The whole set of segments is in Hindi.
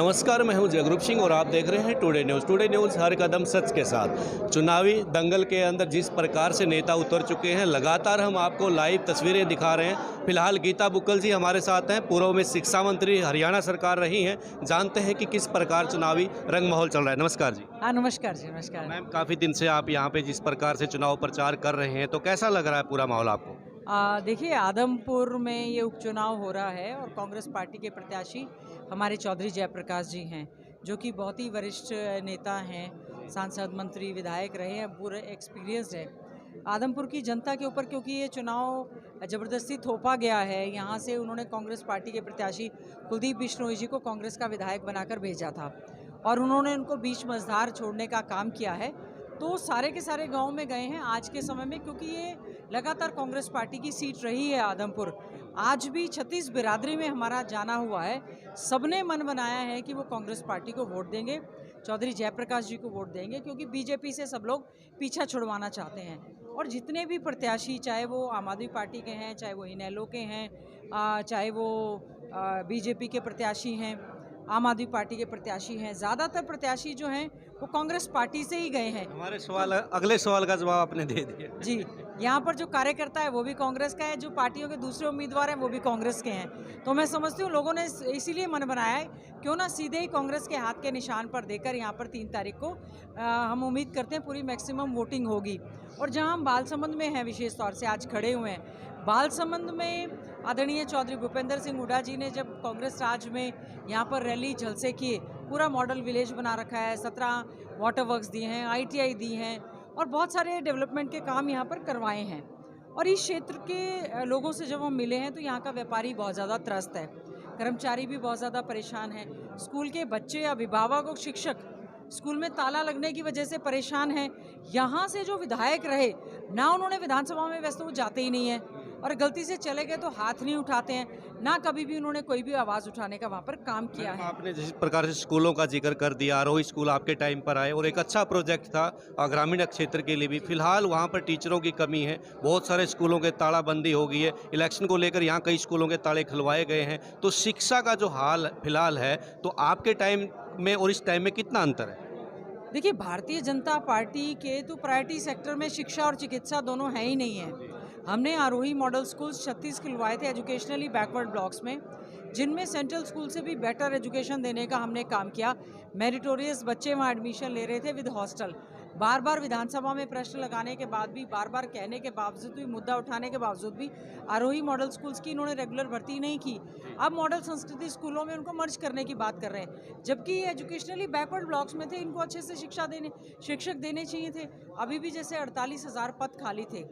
नमस्कार, मैं हूं जगरूप सिंह और आप देख रहे हैं टुडे न्यूज़। टुडे न्यूज़ हर कदम सच के साथ। चुनावी दंगल के अंदर जिस प्रकार से नेता उतर चुके हैं, लगातार हम आपको लाइव तस्वीरें दिखा रहे हैं। फिलहाल गीता बुक्कल जी हमारे साथ हैं, पूर्व में शिक्षा मंत्री हरियाणा सरकार रही हैं। जानते हैं कि किस प्रकार चुनावी रंग माहौल चल रहा है। नमस्कार जी। हाँ, नमस्कार जी, नमस्कार। मैम, काफ़ी दिन से आप यहाँ पे जिस प्रकार से चुनाव प्रचार कर रहे हैं, तो कैसा लग रहा है पूरा माहौल आपको? देखिए, आदमपुर में ये उपचुनाव हो रहा है और कांग्रेस पार्टी के प्रत्याशी हमारे चौधरी जयप्रकाश जी हैं, जो कि बहुत ही वरिष्ठ नेता हैं, सांसद, मंत्री, विधायक रहे हैं, पूरे एक्सपीरियंस्ड है। आदमपुर की जनता के ऊपर क्योंकि ये चुनाव ज़बरदस्ती थोपा गया है, यहाँ से उन्होंने कांग्रेस पार्टी के प्रत्याशी कुलदीप बिश्नोई जी को कांग्रेस का विधायक बनाकर भेजा था और उन्होंने उनको बीच मझधार छोड़ने का काम किया है। तो सारे के सारे गांव में गए हैं आज के समय में, क्योंकि ये लगातार कांग्रेस पार्टी की सीट रही है आदमपुर। आज भी 36 बिरादरी में हमारा जाना हुआ है, सबने मन बनाया है कि वो कांग्रेस पार्टी को वोट देंगे, चौधरी जयप्रकाश जी को वोट देंगे, क्योंकि बीजेपी से सब लोग पीछा छुड़वाना चाहते हैं। और जितने भी प्रत्याशी, चाहे वो आम आदमी पार्टी के हैं, चाहे वो इनेलो के हैं, चाहे वो बीजेपी के प्रत्याशी हैं, आम आदमी पार्टी के प्रत्याशी हैं, ज़्यादातर प्रत्याशी जो हैं वो कांग्रेस पार्टी से ही गए हैं। हमारे सवाल अगले सवाल का जवाब आपने दे दिया जी, यहाँ पर जो कार्यकर्ता है वो भी कांग्रेस का है, जो पार्टियों के दूसरे उम्मीदवार हैं वो भी कांग्रेस के हैं। तो मैं समझती हूँ लोगों ने इसीलिए मन बनाया है, क्यों ना सीधे ही कांग्रेस के हाथ के निशान पर देकर यहाँ पर 3 तारीख को हम उम्मीद करते हैं पूरी मैक्सिमम वोटिंग होगी। और जहाँ हम बालसमंद में हैं, विशेष तौर से आज खड़े हुए हैं, बालसमंद में आदरणीय चौधरी भूपेंद्र सिंह हुड्डा जी ने जब कांग्रेस राज में यहाँ पर रैली जलसे किए, पूरा मॉडल विलेज बना रखा है, 17 वाटर वर्क्स दिए हैं, ITI दी हैं और बहुत सारे डेवलपमेंट के काम यहाँ पर करवाए हैं। और इस क्षेत्र के लोगों से जब हम मिले हैं तो यहाँ का व्यापारी बहुत ज़्यादा त्रस्त है, कर्मचारी भी बहुत ज़्यादा परेशान हैं, स्कूल के बच्चे, अभिभावक और शिक्षक स्कूल में ताला लगने की वजह से परेशान हैं। यहाँ से जो विधायक रहे ना, उन्होंने विधानसभा में, वैसे तो वो जाते ही नहीं हैं और गलती से चले गए तो हाथ नहीं उठाते हैं, ना कभी भी उन्होंने कोई भी आवाज़ उठाने का वहाँ पर काम किया है। आपने जिस प्रकार से स्कूलों का जिक्र कर दिया, आरोही स्कूल आपके टाइम पर आए और एक अच्छा प्रोजेक्ट था ग्रामीण क्षेत्र के लिए भी। फिलहाल वहाँ पर टीचरों की कमी है, बहुत सारे स्कूलों के तालाबंदी हो गई है। इलेक्शन को लेकर यहाँ कई स्कूलों के ताले खुलवाए गए हैं। तो शिक्षा का जो हाल फिलहाल है, तो आपके टाइम में और इस टाइम में कितना अंतर है? देखिए, भारतीय जनता पार्टी के तो प्रायोरिटी सेक्टर में शिक्षा और चिकित्सा दोनों है ही नहीं है। हमने आरोही मॉडल स्कूल्स 36 खुलवाए थे एजुकेशनली बैकवर्ड ब्लॉक्स में, जिनमें सेंट्रल स्कूल से भी बेटर एजुकेशन देने का हमने काम किया। मेरिटोरियस बच्चे वहाँ एडमिशन ले रहे थे विद हॉस्टल। बार बार विधानसभा में प्रश्न लगाने के बाद भी, बार बार कहने के बावजूद भी, मुद्दा उठाने के बावजूद भी आरोही मॉडल स्कूल्स की इन्होंने रेगुलर भर्ती नहीं की। अब मॉडल संस्कृति स्कूलों में उनको मर्ज करने की बात कर रहे हैं, जबकि ये एजुकेशनली बैकवर्ड ब्लॉक्स में थे, इनको अच्छे से शिक्षक देने चाहिए थे। अभी भी जैसे 48,000 पद खाली थे,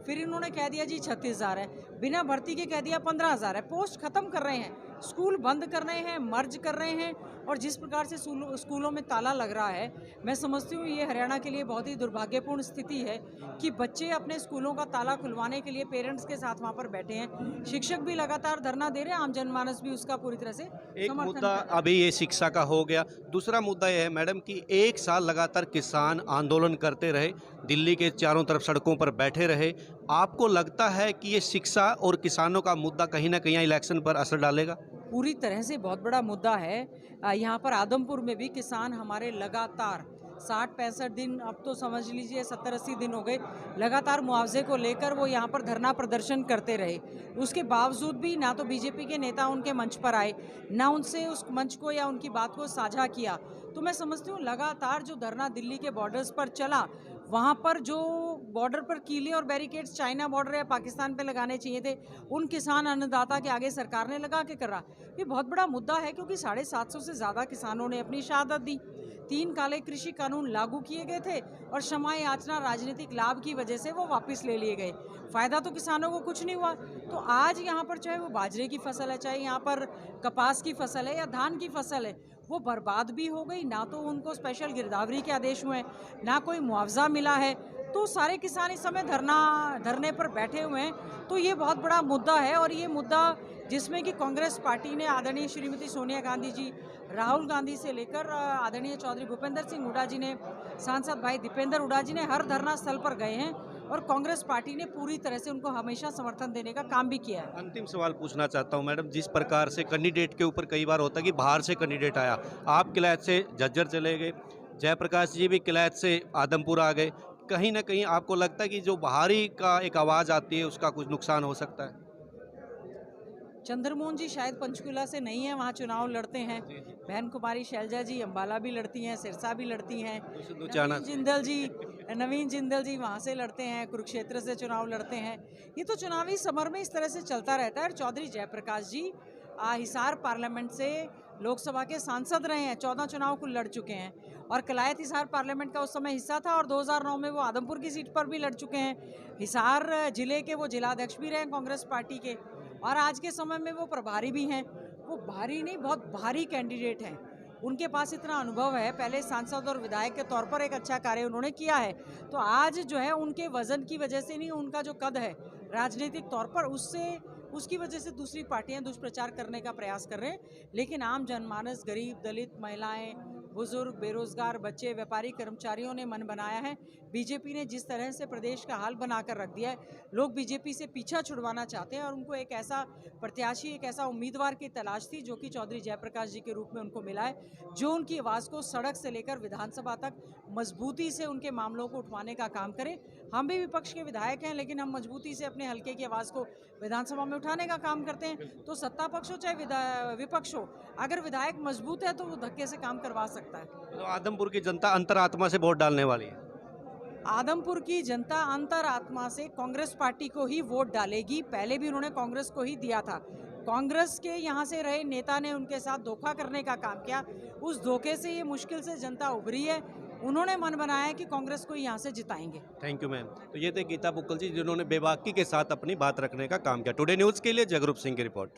फिर इन्होंने कह दिया जी 36,000 है, बिना भर्ती के कह दिया 15,000 है। पोस्ट खत्म कर रहे हैं, स्कूल बंद कर रहे हैं, मर्ज कर रहे हैं। और जिस प्रकार से स्कूलों में ताला लग रहा है, मैं समझती हूँ ये हरियाणा के लिए बहुत ही दुर्भाग्यपूर्ण स्थिति है कि बच्चे अपने स्कूलों का ताला खुलवाने के लिए पेरेंट्स के साथ वहाँ पर बैठे हैं। शिक्षक भी लगातार धरना दे रहे हैं, आम जनमानस भी उसका पूरी तरह से एक मुद्दा अभी ये शिक्षा का हो गया। दूसरा मुद्दा यह है मैडम कि 1 साल लगातार किसान आंदोलन करते रहे, दिल्ली के चारों तरफ सड़कों पर बैठे रहे। आपको लगता है कि ये शिक्षा और किसानों का मुद्दा कहीं ना कहीं इलेक्शन पर असर डालेगा? पूरी तरह से बहुत बड़ा मुद्दा है। यहाँ पर आदमपुर में भी किसान हमारे लगातार 60-65 दिन, अब तो समझ लीजिए 70-80 दिन हो गए, लगातार मुआवजे को लेकर वो यहाँ पर धरना प्रदर्शन करते रहे। उसके बावजूद भी ना तो बीजेपी के नेता उनके मंच पर आए, ना उनसे उस मंच को या उनकी बात को साझा किया। तो मैं समझती हूँ लगातार जो धरना दिल्ली के बॉर्डर्स पर चला, वहाँ पर जो बॉर्डर पर कीले और बैरिकेड्स चाइना बॉर्डर या पाकिस्तान पे लगाने चाहिए थे, उन किसान अन्नदाता के आगे सरकार ने लगा के करा। ये बहुत बड़ा मुद्दा है, क्योंकि 750 से ज़्यादा किसानों ने अपनी शहादत दी। 3 काले कृषि कानून लागू किए गए थे और क्षमा याचना राजनीतिक लाभ की वजह से वो वापस ले लिए गए। फ़ायदा तो किसानों को कुछ नहीं हुआ। तो आज यहाँ पर चाहे वो बाजरे की फसल है, चाहे यहाँ पर कपास की फसल है या धान की फसल है, वो बर्बाद भी हो गई। ना तो उनको स्पेशल गिरदावरी के आदेश हुए, ना कोई मुआवजा मिला है। तो सारे किसान इस समय धरने पर बैठे हुए हैं। तो ये बहुत बड़ा मुद्दा है और ये मुद्दा जिसमें कि कांग्रेस पार्टी ने आदरणीय श्रीमती सोनिया गांधी जी, राहुल गांधी से लेकर आदरणीय चौधरी भूपेंद्र सिंह हुड्डा जी ने, सांसद भाई दीपेंद्र हुड्डा जी ने हर धरना स्थल पर गए हैं और कांग्रेस पार्टी ने पूरी तरह से उनको हमेशा समर्थन देने का काम भी किया है। अंतिम सवाल पूछना चाहता हूं मैडम, जिस प्रकार से कैंडिडेट के ऊपर कई बार होता है कि बाहर से कैंडिडेट आया, आप किलायत से झज्जर चले गए, जयप्रकाश जी भी किलायत से आदमपुर आ गए, कहीं ना कहीं आपको लगता है कि जो बाहरी का एक आवाज़ आती है उसका कुछ नुकसान हो सकता है? चंद्रमोहन जी शायद पंचकुला से नहीं है, वहाँ चुनाव लड़ते हैं। बहन कुमारी शैलजा जी अम्बाला भी लड़ती हैं, सिरसा भी लड़ती हैं। नवीन जिंदल जी वहाँ से लड़ते हैं, कुरुक्षेत्र से चुनाव लड़ते हैं। ये तो चुनावी समर में इस तरह से चलता रहता है। और चौधरी जयप्रकाश जी हिसार पार्लियामेंट से लोकसभा के सांसद रहे हैं, 14 चुनाव कुल लड़ चुके हैं और कलायत हिसार पार्लियामेंट का उस समय हिस्सा था और 2009 में वो आदमपुर की सीट पर भी लड़ चुके हैं। हिसार जिले के वो जिलाध्यक्ष भी रहे कांग्रेस पार्टी के और आज के समय में वो प्रभारी भी हैं। वो भारी नहीं, बहुत भारी कैंडिडेट हैं। उनके पास इतना अनुभव है, पहले सांसद और विधायक के तौर पर एक अच्छा कार्य उन्होंने किया है। तो आज जो है उनके वजन की वजह से नहीं, उनका जो कद है राजनीतिक तौर पर उसकी वजह से दूसरी पार्टियां दुष्प्रचार करने का प्रयास कर रहे हैं। लेकिन आम जनमानस, गरीब, दलित, महिलाएं, बुजुर्ग, बेरोजगार, बच्चे, व्यापारी, कर्मचारियों ने मन बनाया है। बीजेपी ने जिस तरह से प्रदेश का हाल बनाकर रख दिया है, लोग बीजेपी से पीछा छुड़वाना चाहते हैं और उनको एक ऐसा प्रत्याशी, एक ऐसा उम्मीदवार की तलाश थी जो कि चौधरी जयप्रकाश जी के रूप में उनको मिला है, जो उनकी आवाज़ को सड़क से लेकर विधानसभा तक मजबूती से उनके मामलों को उठवाने का काम करें। हम भी विपक्ष के विधायक हैं, लेकिन हम मजबूती से अपने हल्के की आवाज़ को विधानसभा में उठाने का काम करते हैं। तो सत्ता पक्ष हो चाहे विपक्ष हो, अगर विधायक मजबूत है तो वो धक्के से काम करवा सकता है। तो आदमपुर की जनता अंतरात्मा से वोट डालने वाली है। आदमपुर की जनता अंतरात्मा से कांग्रेस पार्टी को ही वोट डालेगी। पहले भी उन्होंने कांग्रेस को ही दिया था। कांग्रेस के यहाँ से रहे नेता ने उनके साथ धोखा करने का काम किया। उस धोखे से ये मुश्किल से जनता उभरी है। उन्होंने मन बनाया है कि कांग्रेस को यहाँ से जिताएंगे। Thank you ma'am. तो ये थे गीता बुक्कल जी, जिन्होंने बेबाकी के साथ अपनी बात रखने का काम किया। टुडे न्यूज़ के लिए जगरूप सिंह की रिपोर्ट।